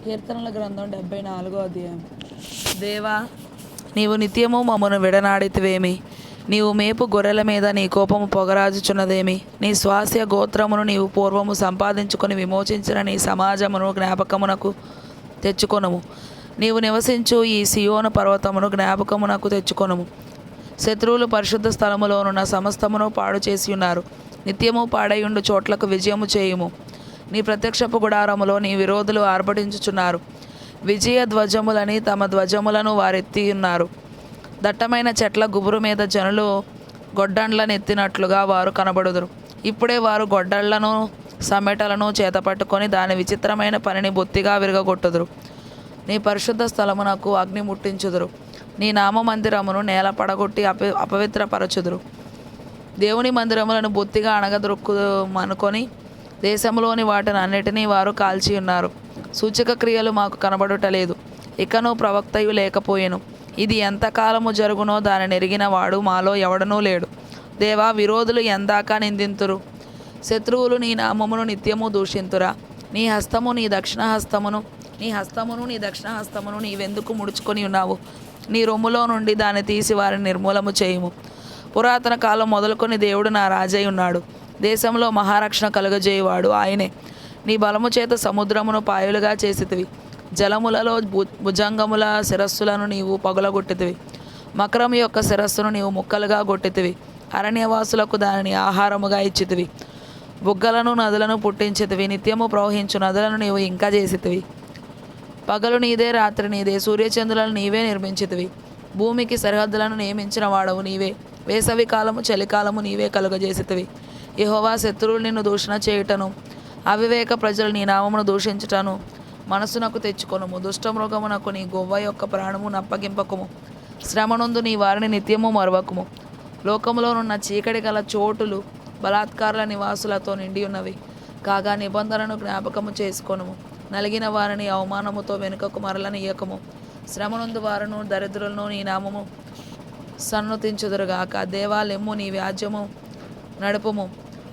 కీర్తనల గ్రంథం 74వ అధ్యాయం. దేవా, నీవు నిత్యము మమ్మను విడనాడితివేమి? నీవు మేపు గొర్రెల మీద నీ కోపము పొగరాజుచున్నదేమి? నీ స్వాస్య గోత్రమును నీవు పూర్వము సంపాదించుకొని విమోచించిన నీ సమాజమును జ్ఞాపకమునకు తెచ్చుకొనుము. నీవు నివసించు ఈ సియోను పర్వతమును జ్ఞాపకమునకు తెచ్చుకొనుము. శత్రువులు పరిశుద్ధ స్థలములోనున్న సమస్తమును పాడు చేసి ఉన్నారు. నిత్యము పాడయుండు చోట్లకు విజయము చేయుము. నీ ప్రత్యక్షపు గుడారములో నీ విరోధులు ఆర్భటించుచున్నారు. విజయ ధ్వజములని తమ ధ్వజములను వారెత్తి ఉన్నారు. దట్టమైన చెట్ల గుబురు మీద జనులు గొడ్డండ్లను ఎత్తినట్లుగా వారు కనబడుదురు. ఇప్పుడే వారు గొడ్డళ్లను సమెటలను చేతపట్టుకొని దాని విచిత్రమైన పనిని బొత్తిగా విరగొట్టుదురు. నీ పరిశుద్ధ స్థలమునకు అగ్ని ముట్టించుదురు. నీ నామ మందిరమును నేల పడగొట్టి అపవిత్రపరచుదురు. దేవుని మందిరములను బొత్తిగా అణగదొరుకుమనుకొని దేశంలోని వాటిని అన్నిటినీ వారు కాల్చి ఉన్నారు. సూచక క్రియలు మాకు కనబడుటలేదు, ఇకను ప్రవక్తయు లేకపోయెను. ఇది ఎంతకాలము జరుగునో దానిని ఎరిగిన వాడు మాలో ఎవడనూ లేడు. దేవా, విరోధులు ఎందాక నిందింతురు? శత్రువులు నీ నామమును నిత్యము దూషింతురా? నీ హస్తమును నీ దక్షిణ హస్తమును నీవెందుకు ముడుచుకొని ఉన్నావు? నీ రొమ్ములో నుండి దాన్ని తీసి వారిని నిర్మూలము చేయుము. పురాతన కాలం మొదలుకొని దేవుడు నా రాజై ఉన్నాడు. దేశంలో మహారక్షణ కలుగజేయువాడు ఆయనే. నీ బలము చేత సముద్రమును పాయలుగా చేసితివి. జలములలో భుజంగముల శిరస్సులను నీవు పగులగొట్టితివి. మకరం యొక్క శిరస్సును నీవు ముక్కలుగా గొట్టితివి. అరణ్యవాసులకు దానిని ఆహారముగా ఇచ్చితివి. బుగ్గలను నదులను పుట్టించితివి. నిత్యము ప్రవహించు నదులను నీవు ఇంకా చేసితివి. పగలు నీదే, రాత్రి నీదే. సూర్యచంద్రులను నీవే నిర్మించితివి. భూమికి సరిహద్దులను నియమించిన వాడవు నీవే. వేసవి కాలము చలికాలము నీవే కలుగజేసితివి. యెహోవా, శత్రువులు నిన్ను దూషణ చేయుటను అవివేక ప్రజలు నీ నామమును దూషించుటను మనసునకు తెచ్చుకొనుము. దుష్టమృగమునకు నీ గొవ్వ యొక్క ప్రాణమును అప్పగింపకుము. శ్రమనందు నీ వారిని నిత్యము మరవకుము. లోకములోనున్న చీకటి గల చోటులు బలాత్కారుల నివాసులతో నిండి ఉన్నవి. కాగా నిబంధనను జ్ఞాపకము చేసుకొనుము. నలిగిన వారిని అవమానముతో వెనుకకు మరలనీయకము. శ్రమనందు వారును దరిద్రులను నీ నామము సన్నుతించుదురుగాక. దేవా, లెమ్ము, నీ వ్యాజ్యము నడుపుము.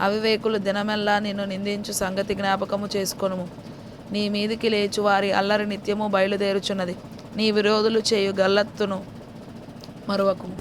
అవివేకులు దినమెల్లా నిన్ను నిందించు సంగతి జ్ఞాపకము చేసుకొనుము. నీ మీదికి లేచు వారి అల్లరి నిత్యము బయలుదేరుచున్నది. నీ విరోధులు చేయు గల్లత్తును మరువకుము.